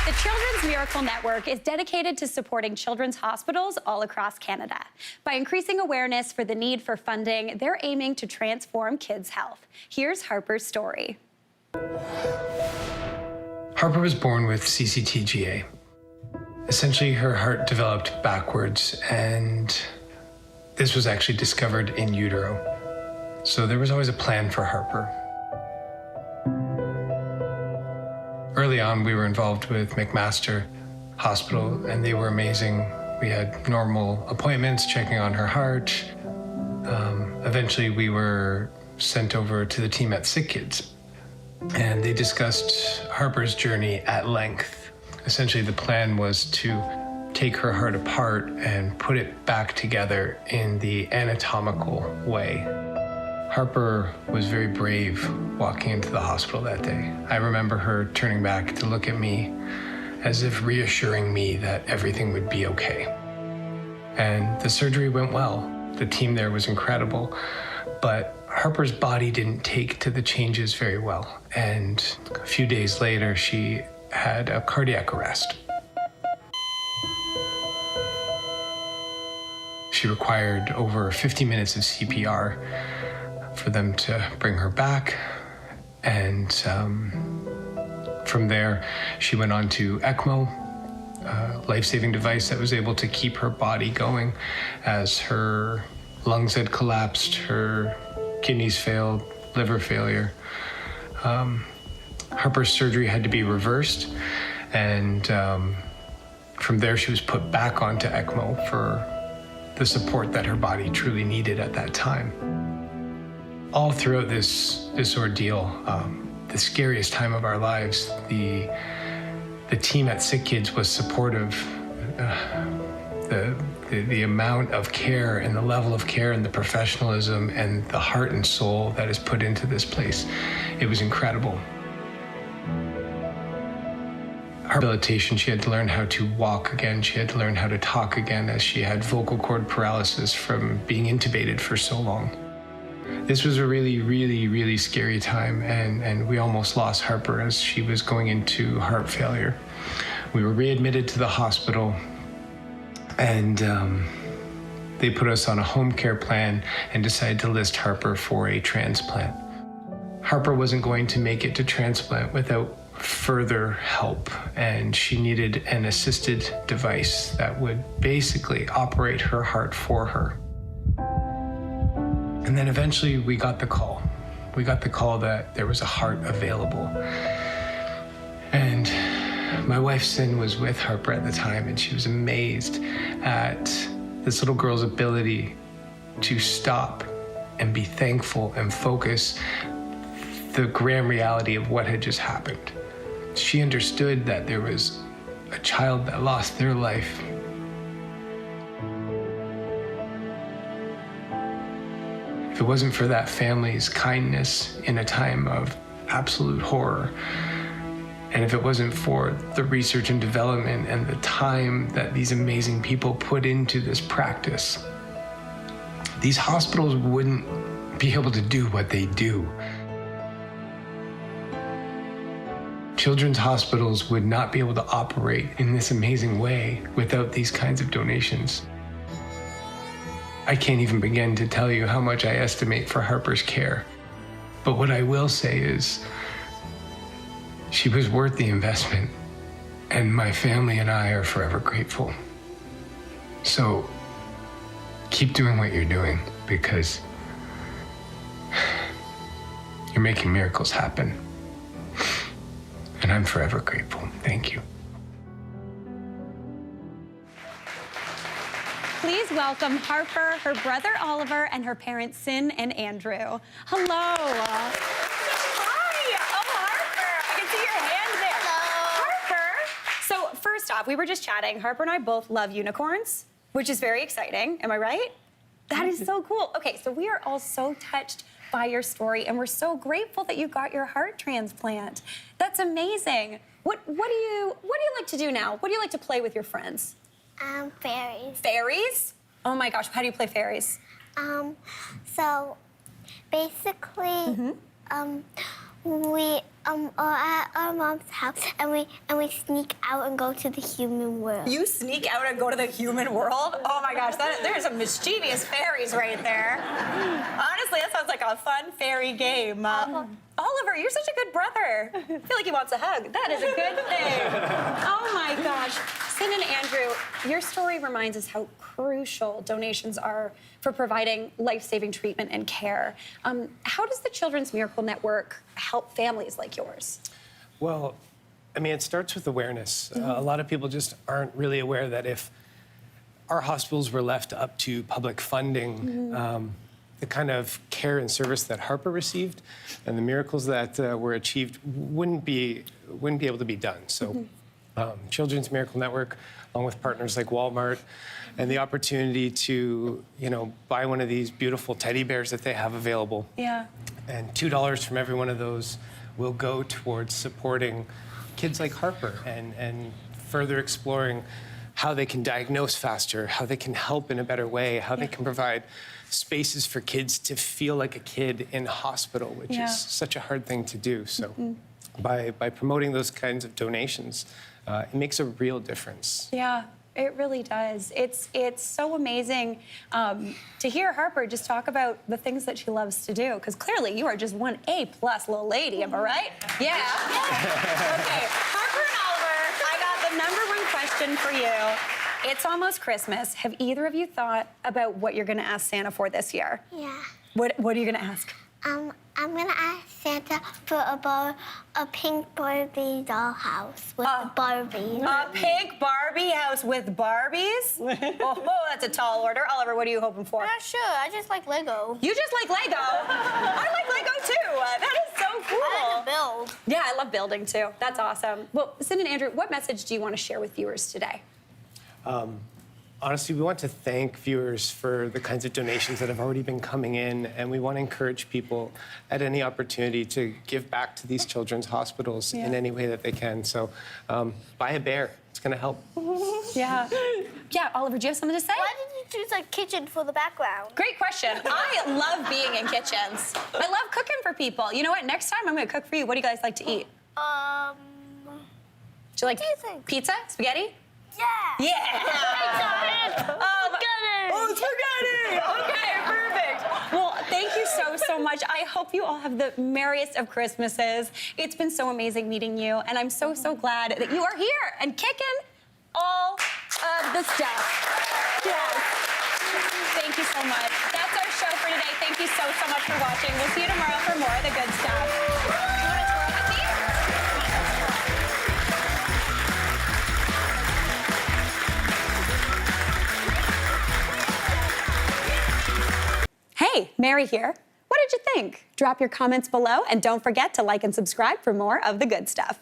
The Children's Miracle Network is dedicated to supporting children's hospitals all across Canada. By increasing awareness for the need for funding, they're aiming to transform kids' health. Here's Harper's story. Harper was born with CCTGA. Essentially, her heart developed backwards, and this was actually discovered in utero. So there was always a plan for Harper. Early on, we were involved with McMaster Hospital, and they were amazing. We had normal appointments, checking on her heart. Eventually, we were sent over to the team at Sick Kids, and they discussed Harper's journey at length. Essentially, the plan was to take her heart apart and put it back together in the anatomical way. Harper was very brave walking into the hospital that day. I remember her turning back to look at me as if reassuring me that everything would be okay. And the surgery went well. The team there was incredible, but Harper's body didn't take to the changes very well. And a few days later, she had a cardiac arrest. She required over 50 minutes of CPR for them to bring her back. And from there, she went on to ECMO, a life-saving device that was able to keep her body going as her lungs had collapsed, her kidneys failed, liver failure. Harper's surgery had to be reversed, and from there she was put back onto ECMO for the support that her body truly needed at that time. All throughout this ordeal, the scariest time of our lives, the team at Sick Kids was supportive. The amount of care and the level of care and the professionalism and the heart and soul that is put into this place, it was incredible. Her rehabilitation, she had to learn how to walk again. She had to learn how to talk again, as she had vocal cord paralysis from being intubated for so long. This was a really, really, really scary time, and we almost lost Harper as she was going into heart failure. We were readmitted to the hospital, and they put us on a home care plan and decided to list Harper for a transplant. Harper wasn't going to make it to transplant without further help, and she needed an assisted device that would basically operate her heart for her. And then eventually we got the call. We got the call that there was a heart available. And my wife Sin was with Harper at the time, and she was amazed at this little girl's ability to stop and be thankful and focus the grim reality of what had just happened. She understood that there was a child that lost their life. If it wasn't for that family's kindness in a time of absolute horror, and if it wasn't for the research and development and the time that these amazing people put into this practice, these hospitals wouldn't be able to do what they do. Children's hospitals would not be able to operate in this amazing way without these kinds of donations. I can't even begin to tell you how much I estimate for Harper's care. But what I will say is, she was worth the investment, and my family and I are forever grateful. So keep doing what you're doing, because you're making miracles happen. And I'm forever grateful. Thank you. Please welcome Harper, her brother Oliver, and her parents Sin and Andrew. Hello. Hi. Oh, Harper. I can see your hand there. Hello. Harper. So first off, we were just chatting. Harper and I both love unicorns, which is very exciting. Am I right? That is so cool. Okay, so we are all so touched by your story, and we're so grateful that you got your heart transplant. That's amazing. What do you like to do now? What do you like to play with your friends? Fairies. Fairies? Oh my gosh, how do you play fairies? So basically, We are at our mom's house, and we sneak out and go to the human world. You sneak out and go to the human world? Oh my gosh, there's some mischievous fairies right there. Honestly, that sounds like a fun fairy game. Oliver, you're such a good brother. I feel like he wants a hug. That is a good thing. Oh my gosh. Sin and Andrew, your story reminds us how crucial donations are for providing life-saving treatment and care. How does the Children's Miracle Network help families like yours? Well, I mean, it starts with awareness. A lot of people just aren't really aware that if our hospitals were left up to public funding, the kind of care and service that Harper received and the miracles that were achieved wouldn't be able to be done. So Children's Miracle Network, along with partners like Walmart, and the opportunity to, buy one of these beautiful teddy bears that they have available. Yeah. And $2 from every one of those will go towards supporting kids like Harper and further exploring how they can diagnose faster, how they can help in a better way, how they can provide spaces for kids to feel like a kid in hospital, which is such a hard thing to do. So by promoting those kinds of donations, it makes a real difference. Yeah, it really does. It's so amazing to hear Harper just talk about the things that she loves to do, because clearly you are just one A-plus little lady, am I right? Yeah. Okay, Harper and Oliver, I got the number one question for you. It's almost Christmas. Have either of you thought about what you're gonna ask Santa for this year? Yeah. What are you gonna ask? I'm gonna ask Santa for a pink Barbie doll house with a Barbie. A pink Barbie house with Barbies? Oh, that's a tall order. Oliver, what are you hoping for? Not sure. I just like Lego. You just like Lego? I like Lego too. That is so cool. I like to build. Yeah, I love building too. That's awesome. Well, Sin and Andrew, what message do you want to share with viewers today? Honestly, we want to thank viewers for the kinds of donations that have already been coming in, and we want to encourage people at any opportunity to give back to these children's hospitals in any way that they can. So buy a bear. It's going to help. Yeah. Yeah, Oliver, do you have something to say? Why did you choose a kitchen for the background? Great question. I love being in kitchens. I love cooking for people. You know what? Next time I'm going to cook for you. What do you guys like to eat? Do you like do you think? pizza? Spaghetti? Yeah. Yeah. Oh, spaghetti. Okay, perfect. Well, thank you so much. I hope you all have the merriest of Christmases. It's been so amazing meeting you, and I'm so glad that you are here and kicking all of the stuff. Yes. Thank you so much. That's our show for today. Thank you so much for watching. We'll see you tomorrow for more of the good stuff. You want to twirl with me? Hey, Mary here. What did you think? Drop your comments below, and don't forget to like and subscribe for more of the good stuff.